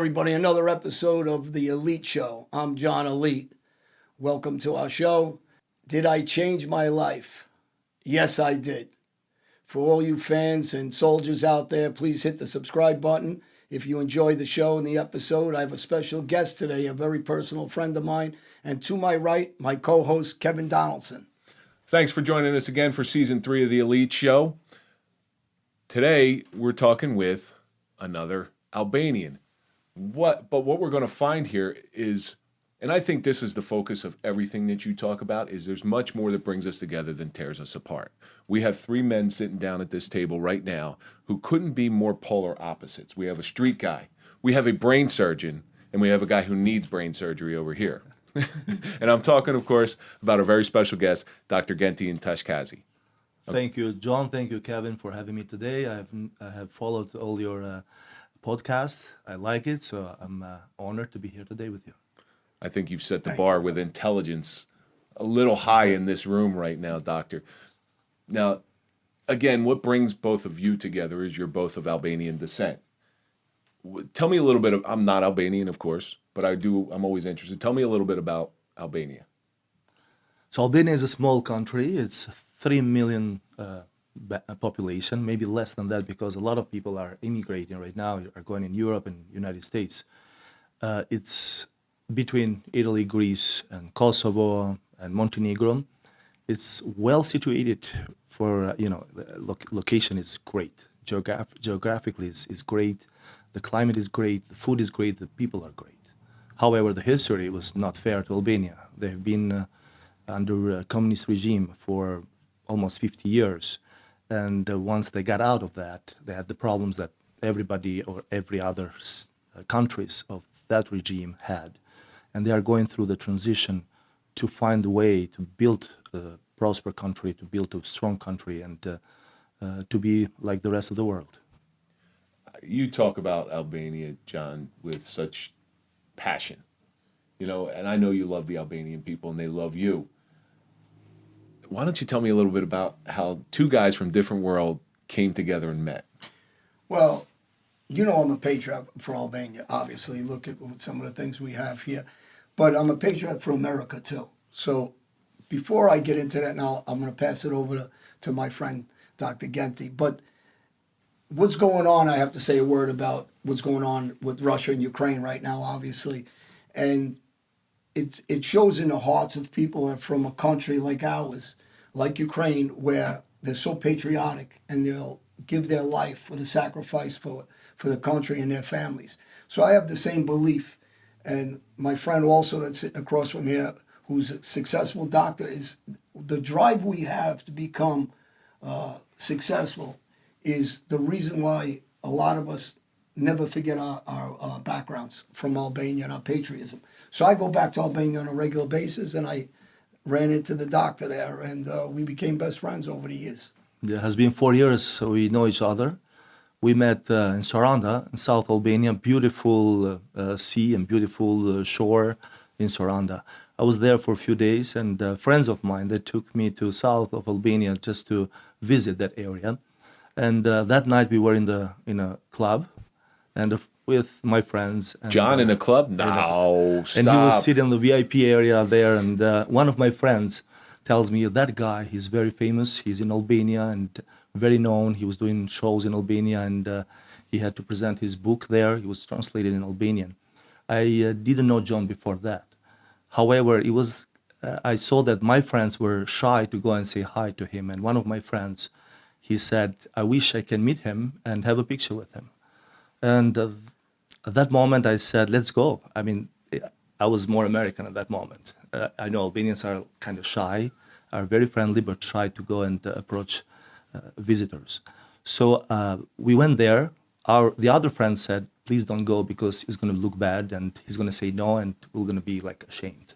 everybody. Another episode of the Elite Show. I'm John Elite. Welcome to our show. Did I change my life? Yes, I did. For all you fans and soldiers out there, please hit the subscribe button. If you enjoy the show and the episode, I have a special guest today, a very personal friend of mine. And to my right, my co-host, Kevin Donaldson. Thanks for joining us again for Season 3 of the Elite Show. Today, we're talking with another Albanian. But what we're going to find here is, and I think this is the focus of everything that you talk about, is there's much more that brings us together than tears us apart. We have three men sitting down at this table right now who couldn't be more polar opposites. We have a street guy, we have a brain surgeon, and we have a guy who needs brain surgery over here. And I'm talking, of course, about a very special guest, Dr. Gentian Toshkezi. Thank you, John. Thank you, Kevin, for having me today. I have followed all your podcasts. I like it, so I'm honored to be here today with you. I think you've set the bar with intelligence a little high in this room right now, Doctor. Now, again, what brings both of you together is you're both of Albanian descent. Tell me a little bit of, I'm not Albanian, of course, but I'm always interested. Tell me a little bit about Albania. So Albania is a small country. It's 3 million population, maybe less than that, because a lot of people are immigrating right now, are going in Europe and United States. It's between Italy, Greece, and Kosovo and Montenegro. It's well situated for, the location is great. Geographically is great. The climate is great. The food is great. The people are great. However, the history was not fair to Albania. They've been under a communist regime for almost 50 years. And once they got out of that, they had the problems that everybody or every other countries of that regime had. And they are going through the transition to find a way to build a prosperous country, to build a strong country, and to be like the rest of the world. You talk about Albania, John, with such passion, and I know you love the Albanian people and they love you. Why don't you tell me a little bit about how two guys from different worlds came together and met? Well, I'm a patriot for Albania, obviously. Look at some of the things we have here. But I'm a patriot for America, too. So before I get into that now, I'm going to pass it over to my friend, Dr. Genti. But what's going on, I have to say a word about what's going on with Russia and Ukraine right now, obviously. And it shows in the hearts of people that from a country like ours, like Ukraine, where they're so patriotic and they'll give their life for the sacrifice for the country and their families. So I have the same belief. And my friend also that's sitting across from here, who's a successful doctor, is the drive we have to become successful is the reason why a lot of us never forget our backgrounds from Albania and our patriotism. So I go back to Albania on a regular basis, and I ran into the doctor there, and we became best friends over the years. It has been 4 years, so we know each other. We met in Saranda, in South Albania, beautiful sea and beautiful shore in Saranda. I was there for a few days, and friends of mine, they took me to south of Albania just to visit that area. And that night we were in a club, and with my friends. And, John in a club? No, stop. And he was sitting in the VIP area there, and one of my friends tells me that guy, he's very famous, he's in Albania and very known. He was doing shows in Albania, and he had to present his book there. He was translated in Albanian. I didn't know John before that. However, it was I saw that my friends were shy to go and say hi to him, and one of my friends, he said, I wish I can meet him and have a picture with him. And at that moment, I said, let's go. I mean, I was more American at that moment. I know Albanians are kind of shy, are very friendly, but shy to go and approach visitors. So we went there. The other friend said, please don't go because it's going to look bad and he's going to say no and we're going to be like ashamed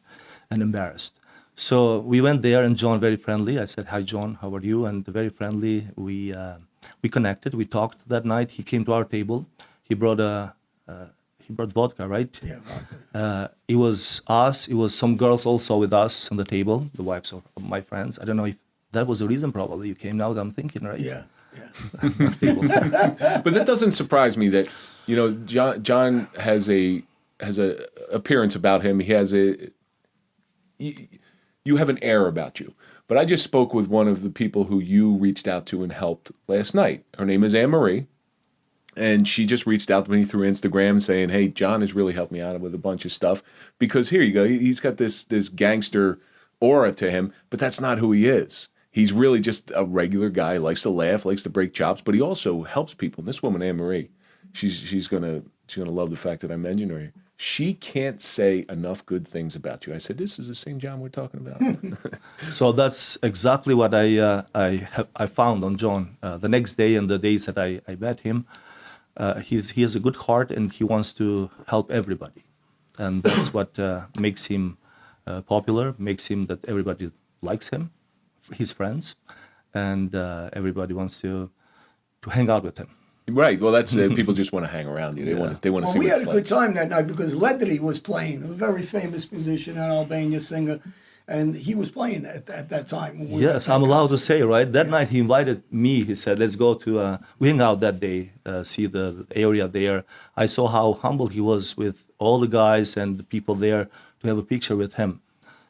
and embarrassed. So we went there, and John, very friendly. I said, hi, John, how are you? And very friendly, we connected. We talked that night. He came to our table. He brought vodka, right? Yeah, vodka. It was us. It was some girls also with us on the table, the wives of my friends. I don't know if that was the reason probably you came. Now that I'm thinking, right? Yeah. But that doesn't surprise me that, you know, John has a appearance about him. He has you have an air about you. But I just spoke with one of the people who you reached out to and helped last night. Her name is Anne-Marie. And she just reached out to me through Instagram saying, hey, John has really helped me out with a bunch of stuff. Because here you go, he's got this gangster aura to him, but that's not who he is. He's really just a regular guy, likes to laugh, likes to break chops, but he also helps people. And this woman, Anne-Marie, she's gonna love the fact that I mentioned her. She can't say enough good things about you. I said, this is the same John we're talking about. So that's exactly what I found on John. The next day and the days that I met him, he has a good heart and he wants to help everybody. And that's what makes him popular, makes him that everybody likes him, his friends, and everybody wants to hang out with him. Right. Well, that's people just want to hang around you. They want to see Well, what we had it's a like. good time that night because Ledry was playing, a very famous musician and Albania singer, and he was playing at that time. When we were Yes, at I'm that allowed to concert. say, right? That night he invited me. He said, let's go to, we hang out that day, see the area there. I saw how humble he was with all the guys and the people there to have a picture with him.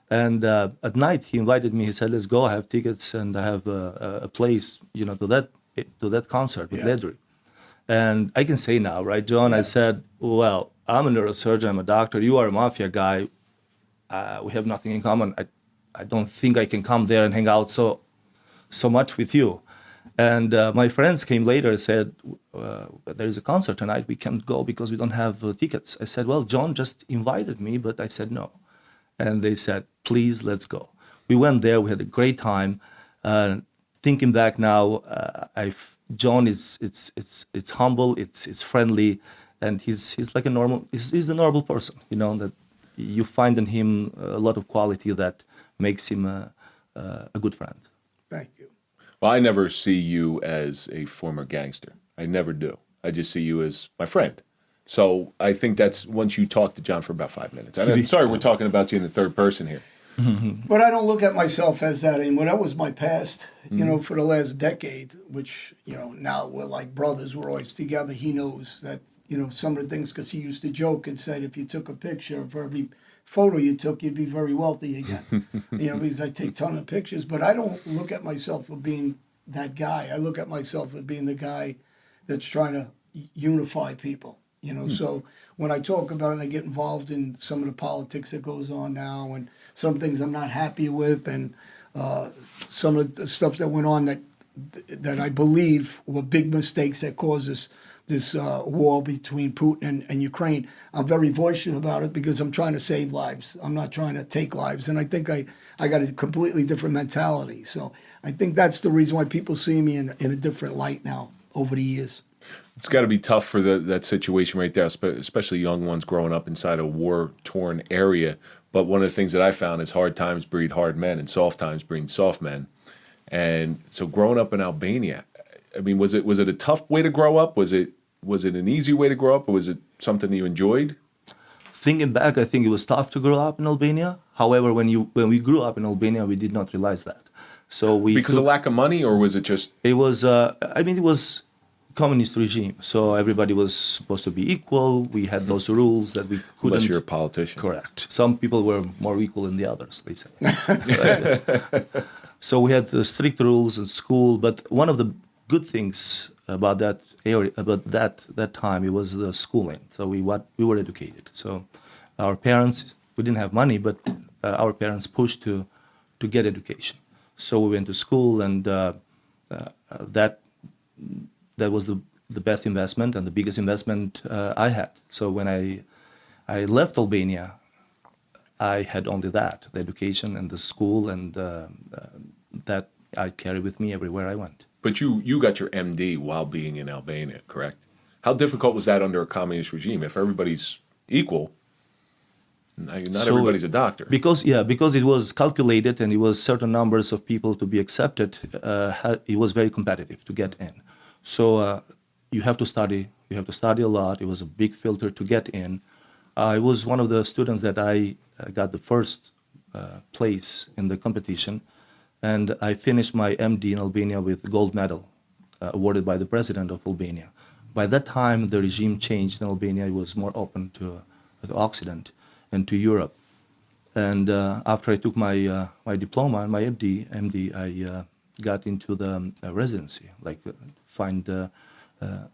And at night he invited me. He said, let's go. I have tickets and I have a place, you know, to that concert with Ledry. And I can say now, right, John, I said, well, I'm a neurosurgeon, I'm a doctor, you are a mafia guy. We have nothing in common. I don't think I can come there and hang out so much with you. And my friends came later and said, there is a concert tonight, we can't go because we don't have tickets. I said, well, John just invited me, but I said no. And they said, please, let's go. We went there, we had a great time. Thinking back now, John is it's humble, it's friendly, and he's like a normal, he's a normal person, you know, that you find in him a lot of quality that makes him a good friend. Thank you. Well, I never see you as a former gangster. I never do. I just see you as my friend. So I think that's once you talk to John for about 5 minutes. I'm sorry we're talking about you in the third person here. But I don't look at myself as that anymore. That was my past, you know, for the last decade, which, you know, now we're like brothers. We're always together. He knows that, you know, some of the things, because he used to joke and said if you took a picture for every photo you took, you'd be very wealthy again. You know, because I take a ton of pictures. But I don't look at myself as being that guy. I look at myself as being the guy that's trying to unify people. You know, so when I talk about it and I get involved in some of the politics that goes on now and some things I'm not happy with and some of the stuff that went on that I believe were big mistakes that caused this war between Putin and Ukraine, I'm very vocal about it because I'm trying to save lives. I'm not trying to take lives. And I think I got a completely different mentality. So I think that's the reason why people see me in a different light now over the years. It's got to be tough for that situation right there, especially young ones growing up inside a war-torn area. But one of the things that I found is hard times breed hard men, and soft times breed soft men. And so, growing up in Albania, I mean, was it a tough way to grow up? Was it an easy way to grow up, or was it something you enjoyed? Thinking back, I think it was tough to grow up in Albania. However, when we grew up in Albania, we did not realize that. So Because of lack of money, or was it just? It was. It was communist regime, so everybody was supposed to be equal. We had those rules that we couldn't. Unless you're a politician. Correct. Some people were more equal than the others, they say. So we had strict rules in school, but one of the good things about that area, about that time, it was the schooling. So we were educated. So our parents, we didn't have money, but our parents pushed to get education. So we went to school, and that was the best investment and the biggest investment I had. So when I left Albania, I had only that, the education and the school, and that I carry with me everywhere I went. But you got your MD while being in Albania, correct? How difficult was that under a communist regime? If everybody's equal, not everybody's a doctor. Because it was calculated and it was certain numbers of people to be accepted, it was very competitive to get in. So you have to study a lot. It was a big filter to get in. I was one of the students that I got the first place in the competition, and I finished my MD in Albania with gold medal awarded by the president of Albania. By that time, the regime changed in Albania. It was more open to Occident and to Europe. And after I took my diploma and my MD, I got into the residency,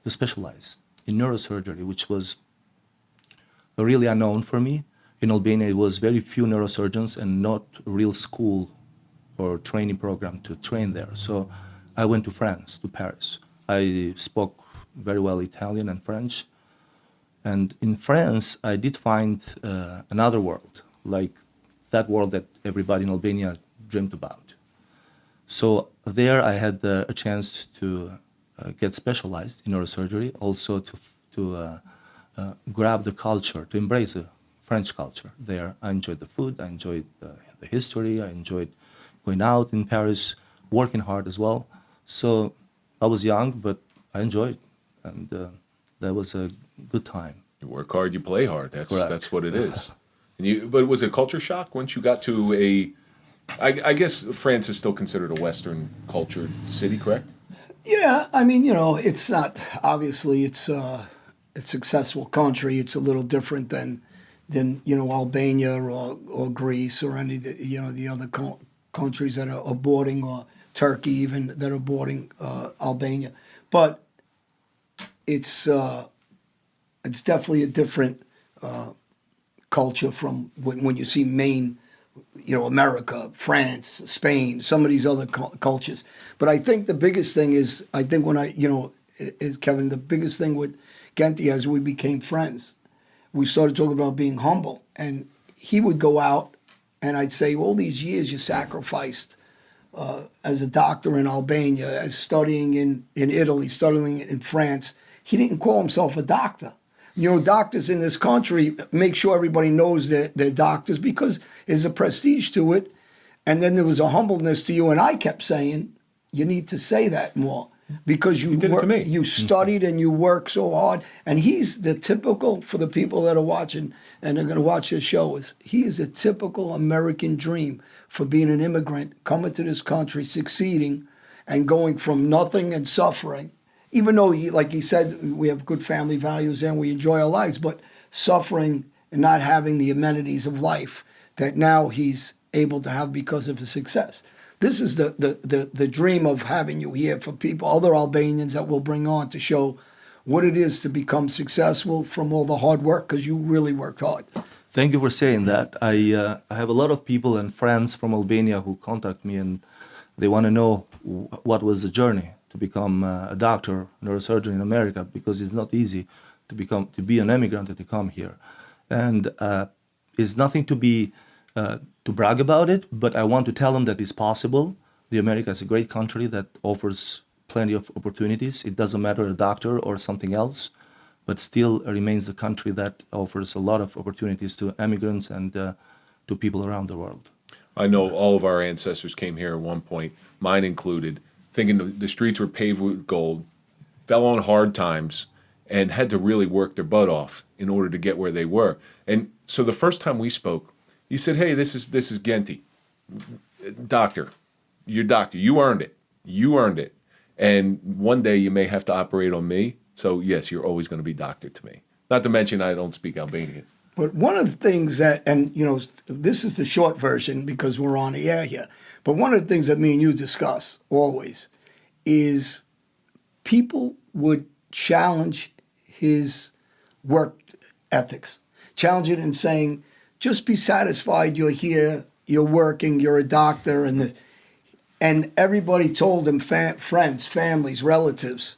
to specialize in neurosurgery, which was really unknown for me. In Albania, it was very few neurosurgeons and not real school or training program to train there. So I went to France, to Paris. I spoke very well Italian and French. And in France, I did find another world, like that world that everybody in Albania dreamed about. So there I had a chance to get specialized in neurosurgery, also to grab the culture, to embrace the French culture. There I enjoyed the food, I enjoyed the history, I enjoyed going out in Paris, working hard as well. So I was young, but I enjoyed, and that was a good time. You work hard, you play hard. Correct. That's what it is. But was it a culture shock once you got to I guess France is still considered a Western cultured city, correct? Yeah, I mean, it's not, obviously it's a successful country. It's a little different than Albania or Greece or any of the other countries that are boarding, or Turkey even, that are boarding Albania. But it's definitely a different culture from when you see main, America, France, Spain, some of these other cultures. But I think the biggest thing is, is Kevin, the biggest thing with Genti, as we became friends, we started talking about being humble. And he would go out, and I'd say, all these years you sacrificed as a doctor in Albania, as studying in Italy, studying in France. He didn't call himself a doctor. Doctors in this country make sure everybody knows that they're doctors because there's a prestige to it. And then there was a humbleness to you. And I kept saying, you need to say that more because you did it to me. You studied and you work so hard. And he's the typical, for the people that are watching and are going to watch this show, he is a typical American dream for being an immigrant, coming to this country, succeeding, and going from nothing and suffering. Even though, like he said, we have good family values and we enjoy our lives, but suffering and not having the amenities of life that now he's able to have because of his success. This is the dream of having you here for people, other Albanians that we'll bring on to show what it is to become successful from all the hard work, because you really worked hard. Thank you for saying that. I have a lot of people and friends from Albania who contact me, and they want to know what was the journey to become a doctor, neurosurgeon in America, because it's not easy to be an immigrant and to come here. And it's nothing to brag about it, but I want to tell them that it's possible. America is a great country that offers plenty of opportunities. It doesn't matter a doctor or something else, but still remains a country that offers a lot of opportunities to immigrants and to people around the world. I know all of our ancestors came here at one point, mine included, thinking the streets were paved with gold, fell on hard times, and had to really work their butt off in order to get where they were. And so the first time we spoke, you said, "Hey, this is Genti, doctor. You're doctor. You earned it. You earned it. And one day you may have to operate on me. So yes, you're always going to be doctor to me. Not to mention I don't speak Albanian." But one of the things that, and this is the short version because we're on the air here, but one of the things that me and you discuss always is people would challenge his work ethics, challenge it in saying, just be satisfied you're here, you're working, you're a doctor, and this. And everybody told him, friends, families, relatives,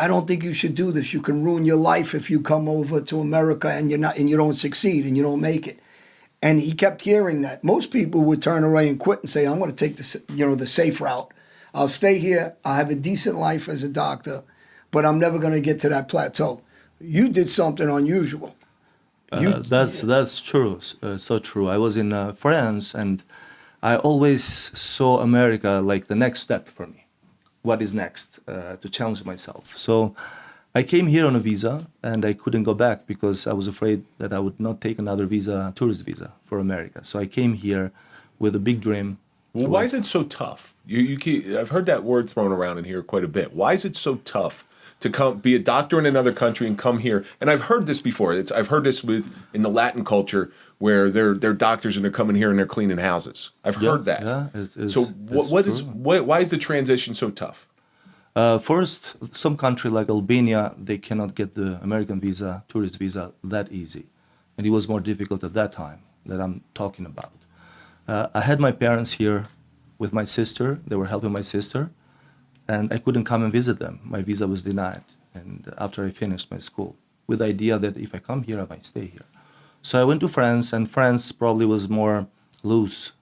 I don't think you should do this. You can ruin your life if you come over to America and you don't succeed and you don't make it. And he kept hearing that. Most people would turn away and quit and say, I'm going to take the safe route. I'll stay here. I'll have a decent life as a doctor, but I'm never going to get to that plateau. You did something unusual. That's true. So true. I was in France, and I always saw America like the next step for me. What is next? To challenge myself. So I came here on a visa, and I couldn't go back because I was afraid that I would not take another visa, tourist visa for America. So I came here with a big dream. Well, why is it so tough? I've heard that word thrown around in here quite a bit. Why is it so tough to come be a doctor in another country and come here? And I've heard this before. I've heard this in the Latin culture where they're doctors and they're coming here and they're cleaning houses. I've heard that. Yeah, So why is the transition so tough? First, some country like Albania, they cannot get the American visa, tourist visa, that easy. And it was more difficult at that time that I'm talking about. I had my parents here with my sister. They were helping my sister. And I couldn't come and visit them. My visa was denied. And after I finished my school, with the idea that if I come here, I might stay here. So I went to France, and France probably was more loose.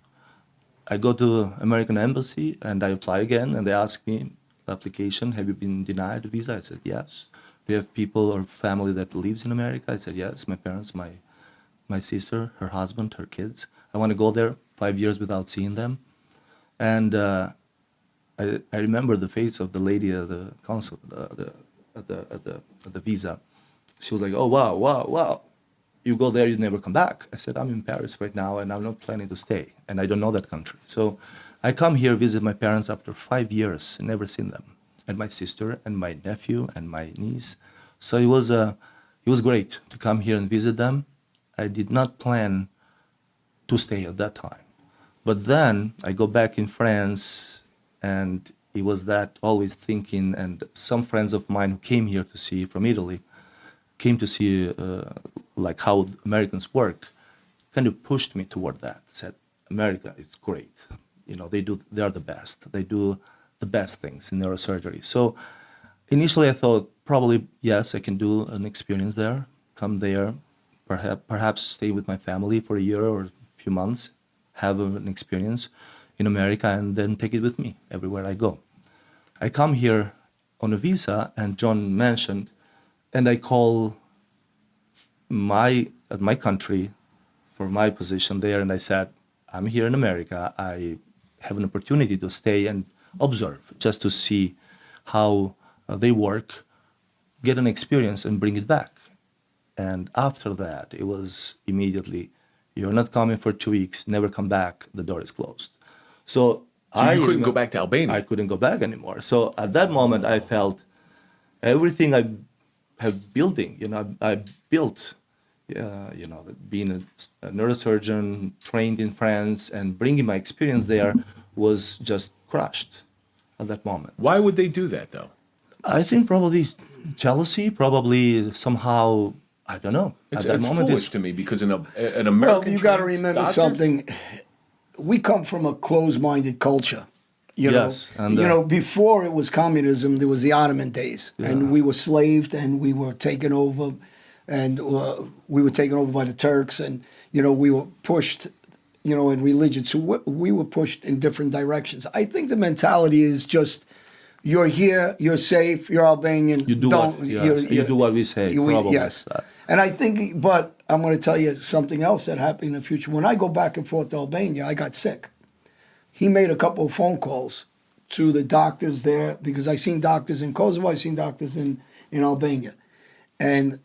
I go to American embassy, and I apply again, and they ask me, application, have you been denied a visa? I said, yes. Do you have people or family that lives in America? I said, yes, my parents, my sister, her husband, her kids. I want to go there 5 years without seeing them. And I remember the face of the lady at the consul, at the visa. She was like, oh, wow. You go there, you never come back. I said, I'm in Paris right now, and I'm not planning to stay, and I don't know that country. So I come here, visit my parents after 5 years, never seen them, and my sister, and my nephew, and my niece. So it was great to come here and visit them. I did not plan to stay at that time. But then I go back in France, and it was that always thinking, and some friends of mine who came here to see from Italy, came to see like how Americans work, kind of pushed me toward that. Said, America is great. You know, they are the best. They do the best things in neurosurgery. So initially I thought probably, yes, I can do an experience there, come there, perhaps stay with my family for a year or a few months, have an experience in America, and then take it with me everywhere I go. I come here on a visa, and John mentioned, and I call my country for my position there, and I said, I'm here in America. I have an opportunity to stay and observe, just to see how they work, get an experience, and bring it back. And after that, it was immediately, you're not coming for 2 weeks, never come back, the door is closed. So you couldn't go back to Albania? I couldn't go back anymore. So at that moment, I felt everything I have building, I built, being a neurosurgeon, trained in France, and bringing my experience there was just crushed at that moment. Why would they do that, though? I think probably jealousy, probably somehow, I don't know. It's at that moment, foolish to me, because an American... Well, you got to remember doctor? something. We come from a closed-minded culture. Yes, and, before it was communism, there was the Ottoman days, and we were slaved, and we were taken over, and we were taken over by the Turks, and we were pushed, in religion. So we were pushed in different directions. I think the mentality is just, you're here, you're safe, you're Albanian. You do what we say. Probably. Yes, and I think, but I'm going to tell you something else that happened in the future. When I go back and forth to Albania, I got sick. He made a couple of phone calls to the doctors there, because I seen doctors in Kosovo, I seen doctors in Albania. And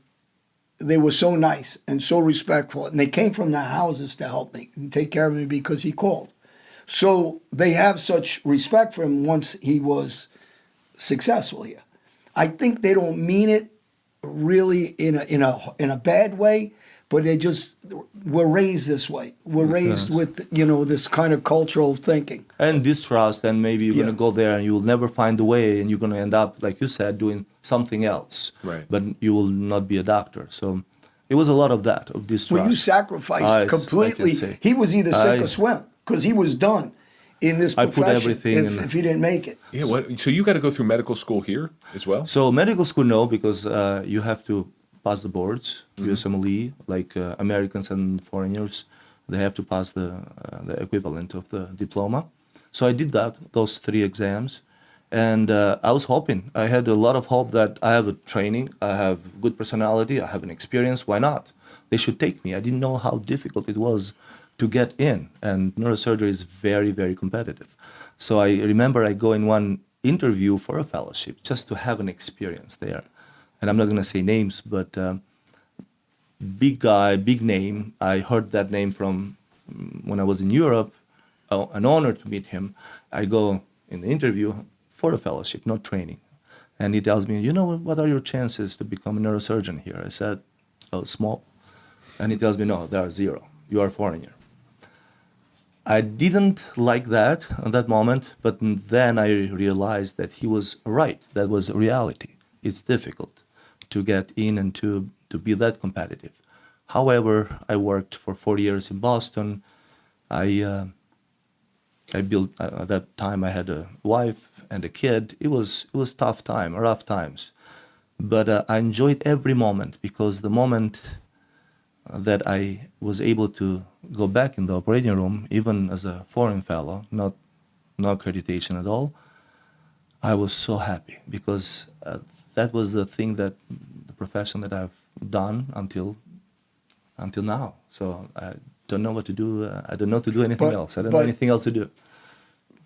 they were so nice and so respectful. And they came from their houses to help me and take care of me because he called. So they have such respect for him once he was successful here. I think they don't mean it really in a bad way, but we're raised this way. We're raised with, this kind of cultural thinking. And distrust, and maybe you're going to go there and you will never find a way, and you're going to end up, like you said, doing something else. Right. But you will not be a doctor. So it was a lot of that, of distrust. Well, you sacrificed completely. He was either sick or swim, because he was done in this profession. I put everything if he didn't make it. Yeah. So you got to go through medical school here as well? So medical school, no, because you have to pass the boards, USMLE, like Americans and foreigners, they have to pass the equivalent of the diploma. So I did those 3 exams, and I was hoping, I had a lot of hope that I have a training, I have good personality, I have an experience, why not? They should take me. I didn't know how difficult it was to get in, and neurosurgery is very, very competitive. So I remember I go in one interview for a fellowship just to have an experience there. And I'm not going to say names, but big guy, big name. I heard that name from when I was in Europe. an honor to meet him. I go in the interview for a fellowship, not training. And he tells me, you know, what are your chances to become a neurosurgeon here? I said, oh, small. And he tells me, no, there are zero. You are a foreigner. I didn't like that at that moment, but then I realized that he was right. That was reality. It's difficult to get in and to be that competitive. However, I worked for 4 years in Boston. I built, at that time I had a wife and a kid. It was tough time, rough times. But I enjoyed every moment, because the moment that I was able to go back in the operating room, even as a foreign fellow, no accreditation at all, I was so happy, because that was the thing, that the profession that I've done until now. So I don't know what to do. I don't know to do anything else. I don't know anything else to do.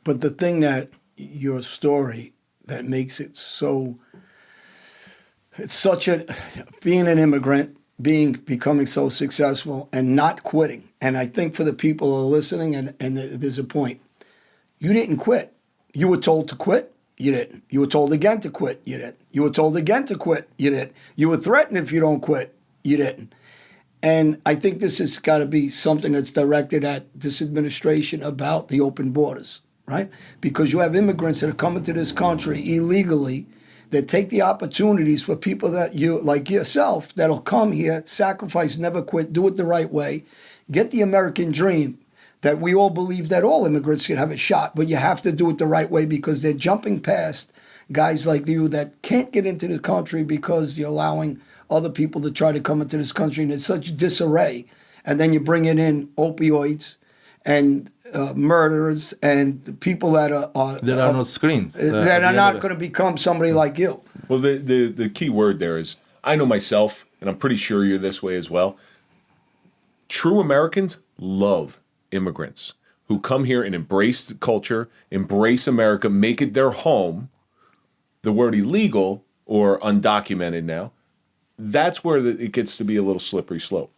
But the thing that your story that makes it so, it's such a, being an immigrant, becoming so successful and not quitting. And I think for the people who are listening, and there's a point, you didn't quit. You were told to quit. You didn't. You were told again to quit. You didn't. You were told again to quit. You didn't. You were threatened if you don't quit. You didn't. And I think this has got to be something that's directed at this administration about the open borders, right? Because you have immigrants that are coming to this country illegally, that take the opportunities for people that you, like yourself, that'll come here, sacrifice, never quit, do it the right way, get the American dream, that we all believe that all immigrants can have a shot, but you have to do it the right way, because they're jumping past guys like you that can't get into the country because you're allowing other people to try to come into this country, and it's such disarray. And then you're bringing in opioids and murderers and people that are not screened. That are not going to become somebody like you. Well, the key word there is, I know myself, and I'm pretty sure you're this way as well. True Americans love immigrants who come here and embrace the culture, embrace America, make it their home. The word illegal or undocumented now, that's where it gets to be a little slippery slope.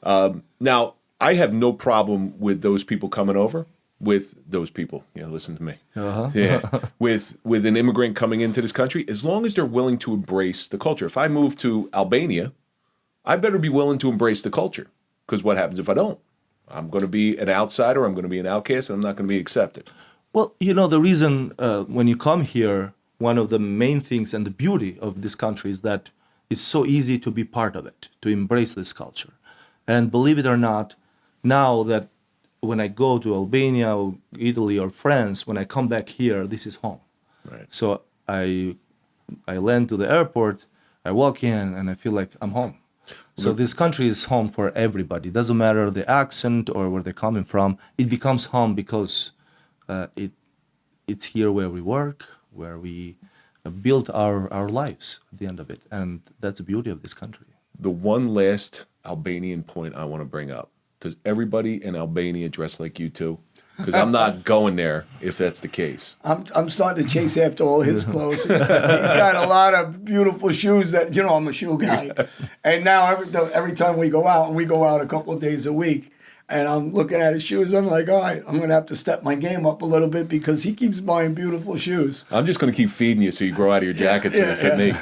Now, I have no problem with those people coming over, with those people. Yeah, listen to me. Yeah, with an immigrant coming into this country, as long as they're willing to embrace the culture. If I move to Albania, I better be willing to embrace the culture, because what happens if I don't? I'm going to be an outsider, I'm going to be an outcast, and I'm not going to be accepted. Well, you know, the reason when you come here, one of the main things and the beauty of this country is that it's so easy to be part of it, to embrace this culture. And believe it or not, now that when I go to Albania or Italy or France, when I come back here, this is home. Right. So I land to the airport, I walk in, and I feel like I'm home. So this country is home for everybody. It doesn't matter the accent or where they're coming from. It becomes home because it's here where we work, where we build our lives at the end of it. And that's the beauty of this country. The one last Albanian point I want to bring up. Does everybody in Albania dress like you too? Because I'm not going there if that's the case. I'm starting to chase after all his clothes. He's got a lot of beautiful shoes that, you know, I'm a shoe guy. And now every time we go out, and we go out a couple of days a week, and I'm looking at his shoes, I'm like, all right, I'm going to have to step my game up a little bit, because he keeps buying beautiful shoes. I'm just going to keep feeding you so you grow out of your jackets and fit me.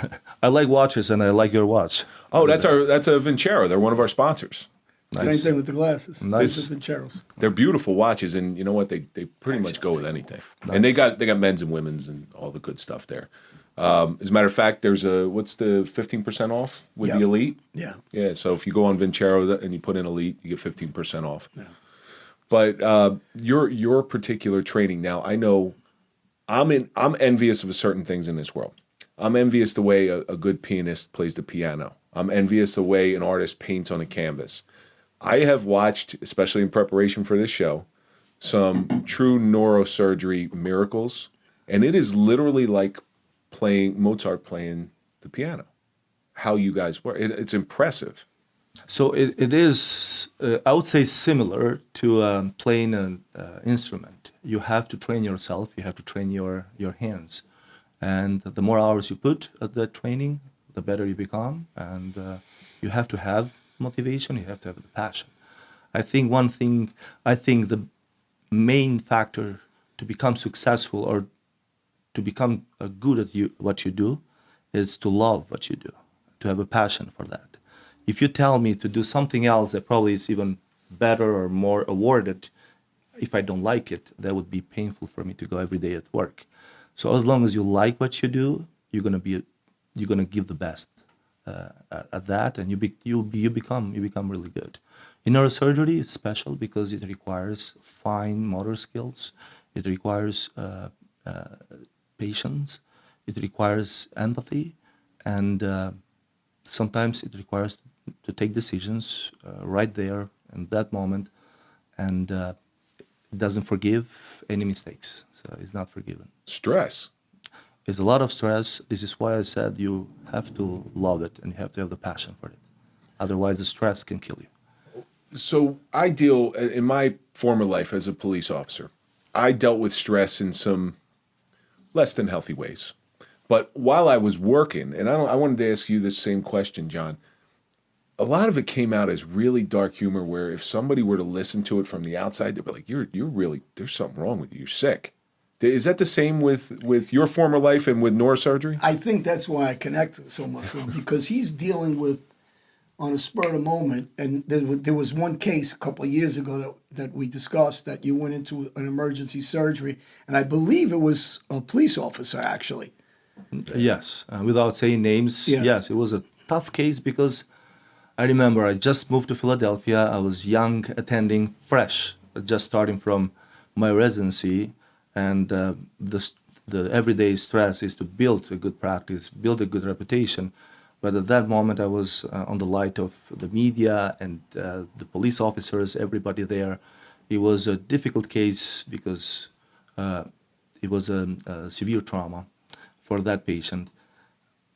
I like watches, and I like your watch. Oh, that's a Vincero. They're one of our sponsors. Nice. Same thing with the glasses. Nice. This is the Cheryls. They're beautiful watches, and you know what? They pretty much go with anything. Nice. And they got men's and women's and all the good stuff there. As a matter of fact, there's what's the 15% off with the Elite? Yeah. Yeah. So if you go on Vincero and you put in Elite, you get 15% off. Yeah. But your particular training now, I know I'm envious of certain things in this world. I'm envious the way a good pianist plays the piano. I'm envious the way an artist paints on a canvas. I have watched, especially in preparation for this show, some true neurosurgery miracles, and it is literally like Mozart playing the piano. How you guys work, it's impressive. So it is, I would say, similar to playing an instrument. You have to train yourself. You have to train your hands, and the more hours you put at that training, the better you become. And you have to have motivation. You have to have the passion. I think the main factor to become successful or to become good at what you do is to love what you do, to have a passion for that. If you tell me to do something else that probably is even better or more awarded, if I don't like it, that would be painful for me to go every day at work. So as long as you like what you do, you're gonna give the best at that, and you become really good. In neurosurgery, it's special because it requires fine motor skills. It requires patience. It requires empathy, and sometimes it requires to take decisions right there in that moment, and it doesn't forgive any mistakes. So it's not forgiven. Stress. It's a lot of stress. This is why I said you have to love it and you have to have the passion for it. Otherwise, the stress can kill you. So I deal in my former life as a police officer. I dealt with stress in some less than healthy ways. But while I was working, and I wanted to ask you this same question, John. A lot of it came out as really dark humor, where if somebody were to listen to it from the outside, they'd be like, "You're really, there's something wrong with you. You're sick." Is that the same with your former life and with neurosurgery? I think that's why I connect so much with him, because he's dealing with, on a spur of the moment, and there was one case a couple of years ago that we discussed, that you went into an emergency surgery, and I believe it was a police officer, actually. Yes, without saying names, Yeah. yes, it was a tough case because I remember I just moved to Philadelphia. I was young, attending, fresh, just starting from my residency, and the everyday stress is to build a good practice, build a good reputation. But at that moment, I was on the light of the media and the police officers, everybody there. It was a difficult case because it was a severe trauma for that patient.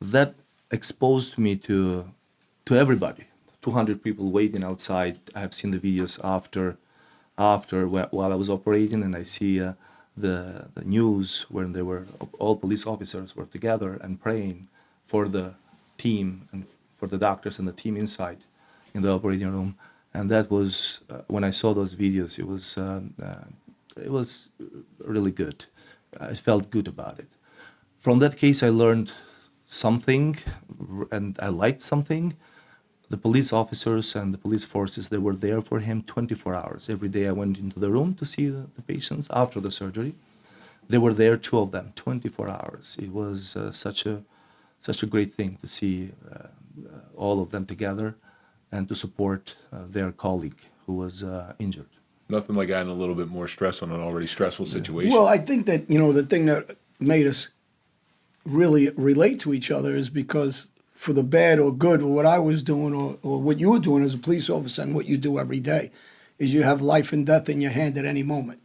That exposed me to everybody. 200 people waiting outside. I have seen the videos after while I was operating, and I see the news when they were all police officers were together and praying for the team and for the doctors and the team inside in the operating room. And that was when I saw those videos. It was really good. I felt good about it. From that case, I learned something, and I liked something. The police officers and the police forces, they were there for him 24 hours. Every day I went into the room to see the patients after the surgery. They were there, 2 of them, 24 hours. It was such a great thing to see all of them together and to support their colleague who was injured. Nothing like adding a little bit more stress on an already stressful situation. Well, I think that, the thing that made us really relate to each other is because for the bad or good, or what I was doing or what you were doing as a police officer and what you do every day, is you have life and death in your hand at any moment.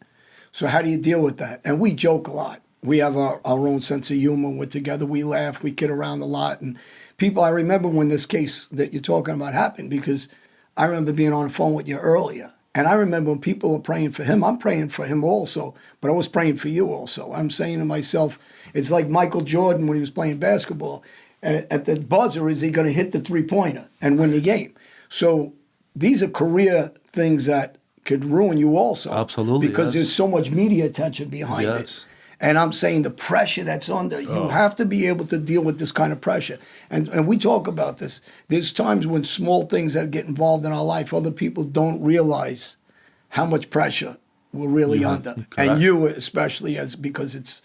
So how do you deal with that? And we joke a lot. We have our own sense of humor. We're together. We laugh. We kid around a lot. And I remember when this case that you're talking about happened, because I remember being on the phone with you earlier. And I remember when people were praying for him, I'm praying for him also, but I was praying for you also. I'm saying to myself, it's like Michael Jordan when he was playing basketball. At the buzzer, is he going to hit the three-pointer and win the game? So these are career things that could ruin you also. Absolutely, because yes. there's so much media attention behind Yes. it. And I'm saying the pressure that's under, you have to be able to deal with this kind of pressure. And we talk about this. There's times when small things that get involved in our life, other people don't realize how much pressure we're really under. correct. And you especially, because it's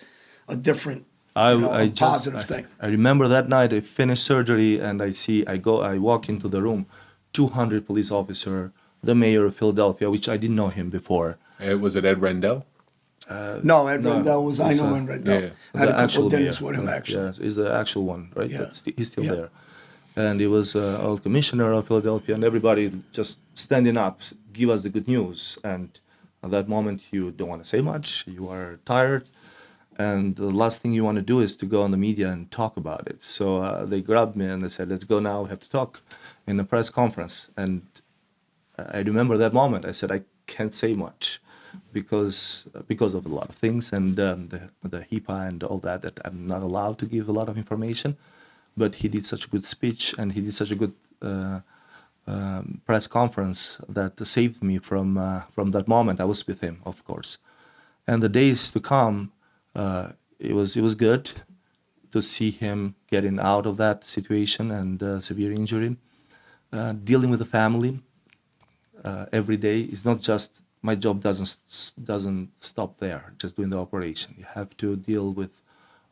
a different, a positive thing. I remember that night I finished surgery and I walk into the room, 200 police officer, the mayor of Philadelphia, which I didn't know him before. Was it Ed Rendell? No, Ed Rendell it's I know a- Ed Rendell. yeah. I had a The couple actual of dinners mayor, with him, right? actually. Yes, he's the actual one, right? Yeah. But he's still Yeah. there. And he was old commissioner of Philadelphia, and everybody just standing up, give us the good news. And at that moment, you don't want to say much. You are tired. And the last thing you want to do is to go on the media and talk about it. So they grabbed me and they said, let's go now. We have to talk in a press conference. And I remember that moment. I said, I can't say much because of a lot of things and the HIPAA and all that I'm not allowed to give a lot of information. But he did such a good speech and he did such a good press conference that saved me from that moment. I was with him, of course, and the days to come, it was good to see him getting out of that situation and severe injury, dealing with the family every day. It's not just my job doesn't stop there, just doing the operation. You have to deal with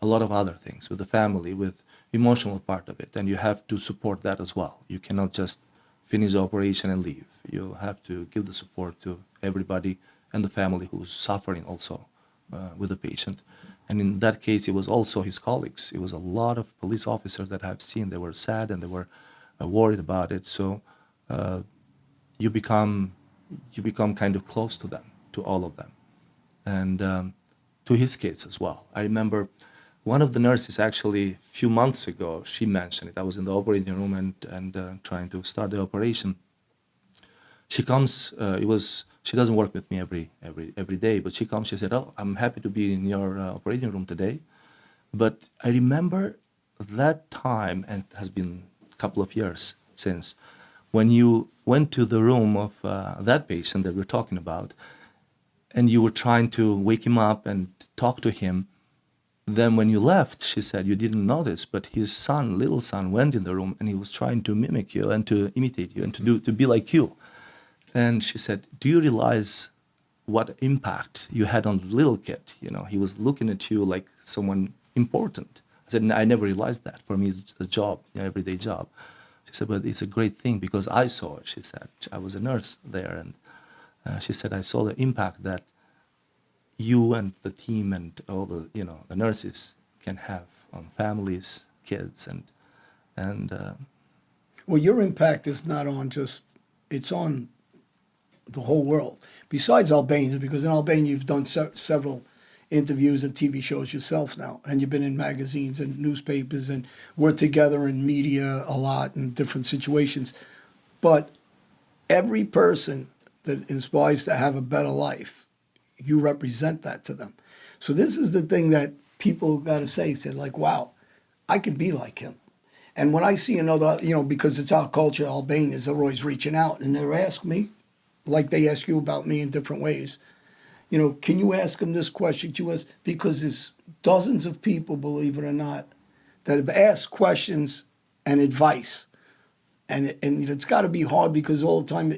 a lot of other things, with the family, with emotional part of it, and you have to support that as well. You cannot just finish the operation and leave. You have to give the support to everybody and the family who's suffering also with the patient. And in that case, it was also his colleagues. It was a lot of police officers that I've seen. They were sad and they were worried about it. So you become kind of close to them, to all of them, and to his kids as well. I remember one of the nurses actually a few months ago, she mentioned it. I was in the operating room and trying to start the operation. She comes, she doesn't work with me every day, but she comes, she said, "Oh, I'm happy to be in your operating room today." But I remember that time, and it has been a couple of years since, when you went to the room of that patient that we're talking about, and you were trying to wake him up and talk to him. Then when you left, she said, you didn't notice, but his son, little son, went in the room and he was trying to mimic you and to imitate you and to be like you. And she said, do you realize what impact you had on the little kid? You know, he was looking at you like someone important. I said, I never realized that. For me, it's a job, everyday job. She said, but it's a great thing because I saw it, she said. I was a nurse there. And she said, I saw the impact that you and the team and all the the nurses can have on families, kids, and Well, your impact is not on just, it's on the whole world. Besides Albania, because in Albania you've done several interviews and TV shows yourself now, and you've been in magazines and newspapers and worked together in media a lot in different situations. But every person that inspires to have a better life, you represent that to them. So this is the thing that people got to say, like, wow, I could be like him. And when I see another, because it's our culture, Albanians are always reaching out and they're asking me, like they ask you about me in different ways, can you ask them this question to us? Because there's dozens of people, believe it or not, that have asked questions and advice. And it's got to be hard because all the time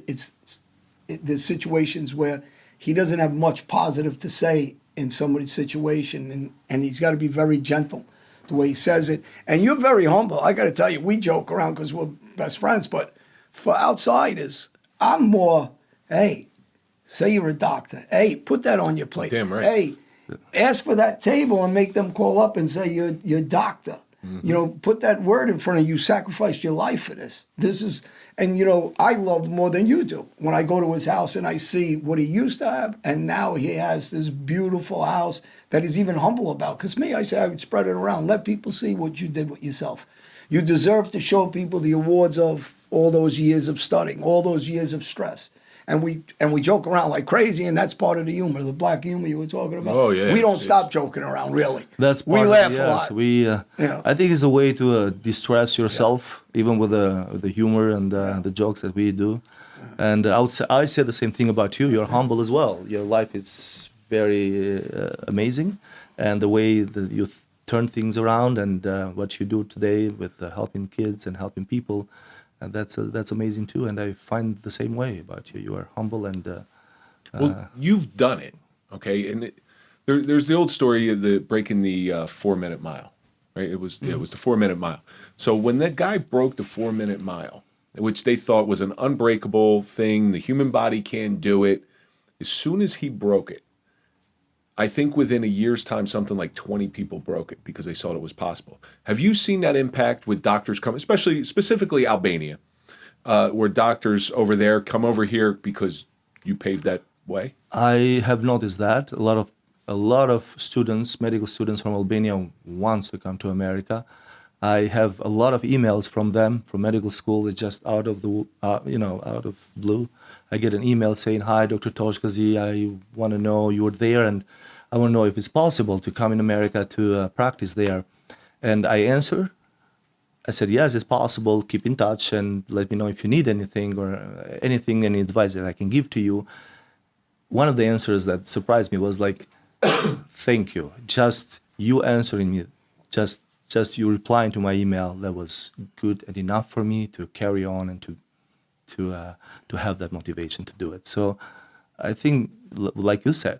there's situations where he doesn't have much positive to say in somebody's situation, and he's got to be very gentle the way he says it. And you're very humble. I got to tell you, we joke around because we're best friends, but for outsiders, I'm more, hey, say you're a doctor. Hey, put that on your plate. Damn right. Hey, ask for that table and make them call up and say you're a doctor. Mm-hmm. Put that word in front of you. Sacrificed your life for this. This is, and I love more than you do. When I go to his house and I see what he used to have, and now he has this beautiful house that he's even humble about. Because I say I would spread it around. Let people see what you did with yourself. You deserve to show people the awards of all those years of studying, all those years of stress. And we joke around like crazy, and that's part of the humor, the black humor you were talking about. Oh yeah, we don't stop joking around, really. That's we laugh a lot. I think it's a way to distress yourself, even with the humor and the jokes that we do. And I say the same thing about you. You're humble as well. Your life is very amazing, and the way that you turn things around and what you do today with helping kids and helping people. And that's amazing too, and I find the same way about you. You are humble and. Well, you've done it, okay. And there's the old story of the breaking the 4-minute mile, right? It was the 4-minute mile. So when that guy broke the 4-minute mile, which they thought was an unbreakable thing, the human body can't do it. As soon as he broke it, I think within a year's time, something like 20 people broke it because they saw it was possible. Have you seen that impact with doctors come, specifically Albania, where doctors over there come over here because you paved that way? I have noticed that a lot of students, medical students from Albania, wants to come to America. I have a lot of emails from them from medical school. It's just out of the out of blue. I get an email saying, "Hi, Dr. Toshkezi, I want to know you were there, and I want to know if it's possible to come in America to practice there." And I answer I said, yes, it's possible. Keep in touch and let me know if you need anything or anything, any advice that I can give to you. One of the answers that surprised me was like, thank you. Just you answering me, just you replying to my email, that was good and enough for me to carry on and to have that motivation to do it. So I think, like you said,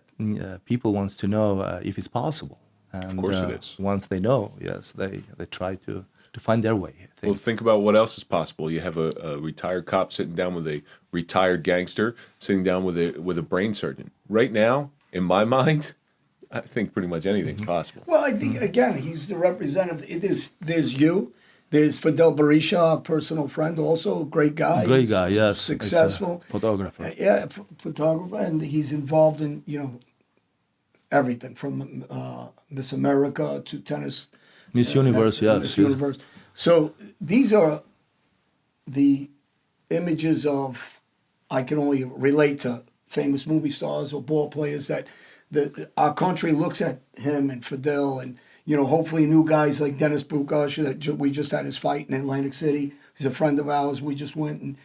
people wants to know if it's possible. And, Of course it is. Once they know, yes, they try to find their way. I think. Well, think about what else is possible. You have a retired cop sitting down with a retired gangster, sitting down with a brain surgeon. Right now, in my mind, I think pretty much anything's possible. Well, I think, again, he's the representative. There's you. There's Fidel Berisha, a personal friend, also a great guy. Great guy, yes. Successful. Photographer. Yeah, photographer. And he's involved in, everything from Miss America to tennis. Miss Universe, yes. Miss Universe. So these are the images of, I can only relate to famous movie stars or ball players that our country looks at him and Fidel and, hopefully new guys like Dennis Bukasha that we just had his fight in Atlantic City. He's a friend of ours. We just went and,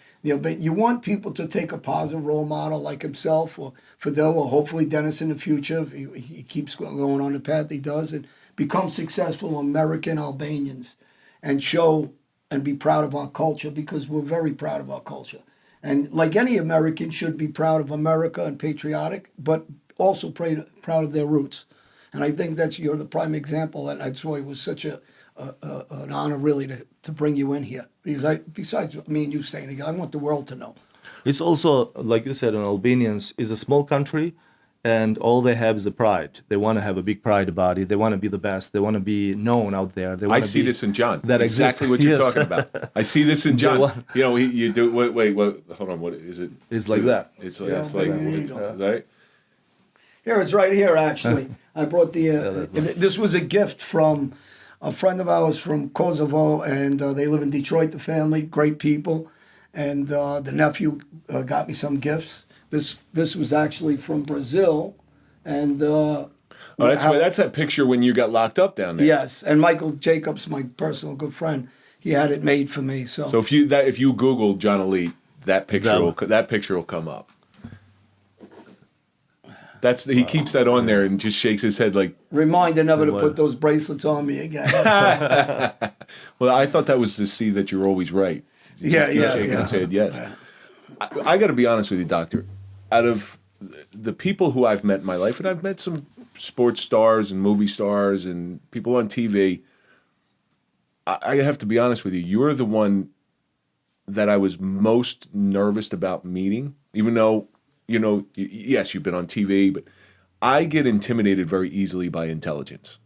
but you want people to take a positive role model like himself or Fidel or hopefully Dennis in the future if he keeps going on the path he does and become successful American Albanians and show and be proud of our culture because we're very proud of our culture. And like any American should be proud of America and patriotic, but also proud of their roots. And I think you're the prime example, and that's why it was such an honor really to bring you in here. Because besides me and you staying together, I want the world to know. It's also, like you said, Albanians is a small country, and all they have is a pride. They want to have a big pride about it. They want to be the best. They want to be known out there. They I see this in John. That exactly exists. what you're Yes. talking about. I see this in John. You do. Wait. Hold on. What is it? It's like that. It's Yeah, it's like there you it's, go. right. Here, it's right here, actually. I brought this was a gift from a friend of ours from Kosovo, and they live in Detroit, the family, great people. And the nephew got me some gifts. This was actually from Brazil. And That's that picture when you got locked up down there. yes, and Michael Jacobs, my personal good friend, he had it made for me. So if you Google John Elite, that picture will come up. He keeps that on there and just shakes his head like. Reminder never to put those bracelets on me again. Well, I thought that was to see that you're always right. You just keep shaking his head, yes. I got to be honest with you, Doctor. Out of the people who I've met in my life, and I've met some sports stars and movie stars and people on TV, I have to be honest with you. You're the one that I was most nervous about meeting, even though, yes, you've been on TV, but I get intimidated very easily by intelligence.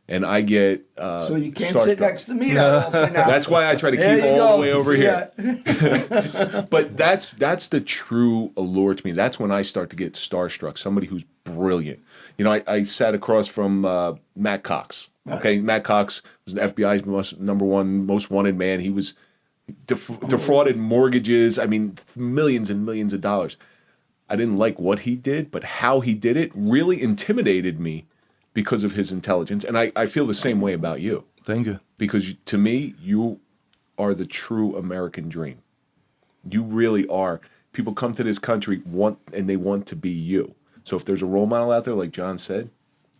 And I get So you can't starstruck. sit next to me that often now. That's why I try to There keep you all go. the way over here. Yeah. But that's the true allure to me. That's when I start to get starstruck. Somebody who's brilliant. I sat across from Matt Cox. Okay, Matt Cox was the FBI's most wanted man. He was defrauded mortgages. I mean, millions and millions of dollars. I didn't like what he did, but how he did it really intimidated me because of his intelligence. And I feel the same way about you. Thank you. Because to me, you are the true American dream. You really are. People come to this country and they want to be you. So if there's a role model out there, like John said,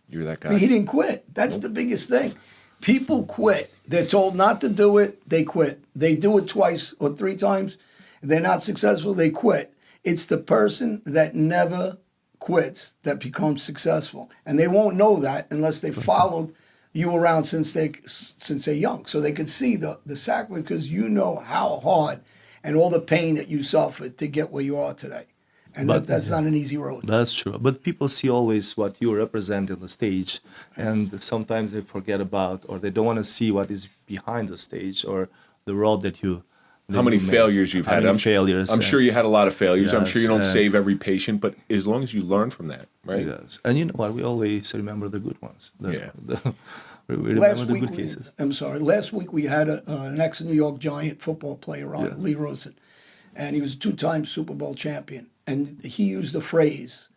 you're that guy. He didn't quit. That's the biggest thing. People quit. They're told not to do it, they quit. They do it twice or three times. They're not successful, they quit. It's the person that never quits that becomes successful. And they won't know that unless they followed you around since they're young. So they could see the sacrifice because you know how hard and all the pain that you suffered to get where you are today. And that's not an easy road. That's true. But people see always what you represent on the stage, and sometimes they forget about, or they don't want to see what is behind the stage or the road that you. How many failures you've had? I'm sure you had a lot of failures. I'm sure you don't save every patient, but as long as you learn from that, right? Yes. And you know what? We always remember the good ones. We remember Last the week, good cases. Last week we had an ex-New York Giant football player on, Lee Rosen, and he was a two-time Super Bowl champion. And he used the phrase,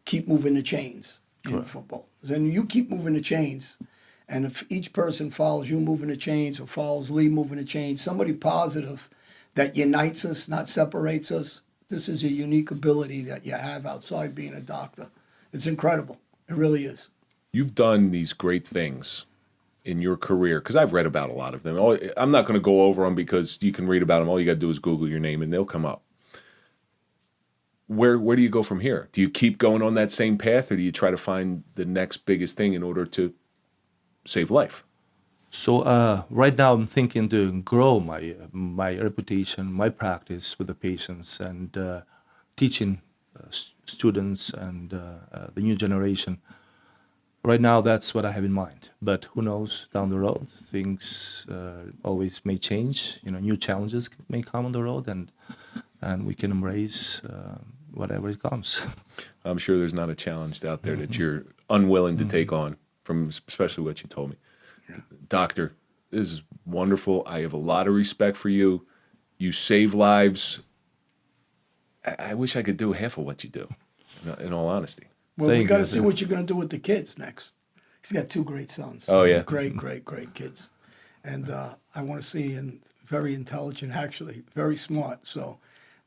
keep moving the chains in football. Then you keep moving the chains, And if each person follows you moving the chains or follows Lee moving the chains, somebody positive that unites us, not separates us, this is a unique ability that you have outside being a doctor. It's incredible. It really is. You've done these great things in your career, because I've read about a lot of them. I'm not going to go over them because you can read about them. All you got to do is Google your name and they'll come up. Where do you go from here? Do you keep going on that same path, or do you try to find the next biggest thing in order to save life? So right now I'm thinking to grow my reputation, my practice with the patients, and teaching students and the new generation. Right now that's what I have in mind. But who knows, down the road things always may change. New challenges may come on the road, and we can embrace whatever it comes. I'm sure there's not a challenge out there that you're unwilling to take on, from especially what you told me. Yeah. Doctor, this is wonderful. I have a lot of respect for you. You save lives. I wish I could do half of what you do, in all honesty. Well, we got to see what you're going to do with the kids next. He's got 2 great sons. Oh, yeah. Great kids. And I want to see, and very intelligent, actually, very smart. So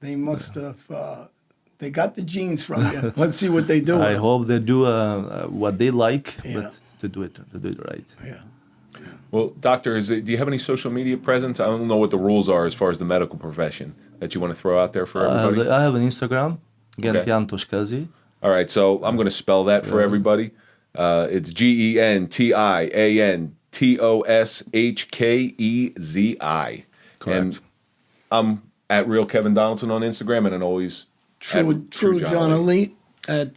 they must have, they got the genes from you. Let's see what they do. I hope they do what they like, Yeah. but to do it right. Yeah. Well, doctor, do you have any social media presence? I don't know what the rules are as far as the medical profession that you want to throw out there for everybody. I have an Instagram, Gentian Toshkezi. All right, so I'm going to spell that for everybody. It's GENTIANTOSHKEZI. Correct. And I'm at Real Kevin Donaldson on Instagram, and always True John Elite at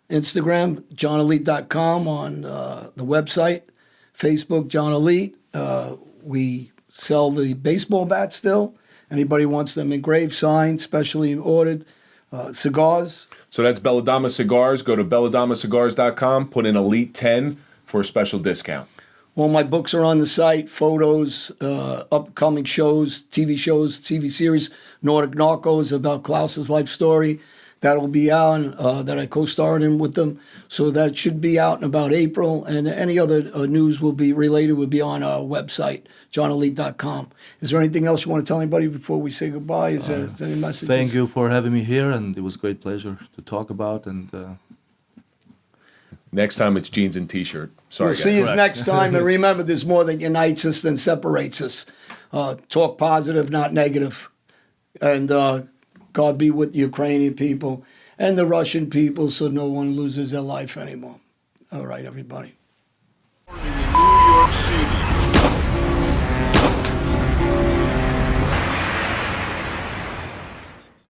Instagram, johnelite.com on the website, Facebook, John Elite. We sell the baseball bats still. Anybody wants them engraved, signed, specially ordered. Cigars. So that's Belladama Cigars. Go to belladamacigars.com, put in Elite 10 for a special discount. All my books are on the site, photos, upcoming shows, TV series, Nordic Narcos, about Klaus's life story. That'll be out, that I co-starred in with them. So that should be out in about April. And any other news will be on our website, johnelite.com. Is there anything else you want to tell anybody before we say goodbye? Is there any messages? Thank you for having me here, and it was a great pleasure to talk about. And Next time it's jeans and T-shirt. Sorry, We'll guys. see you next time. And remember, there's more that unites us than separates us. Talk positive, not negative. And God be with the Ukrainian people and the Russian people so no one loses their life anymore. All right, everybody.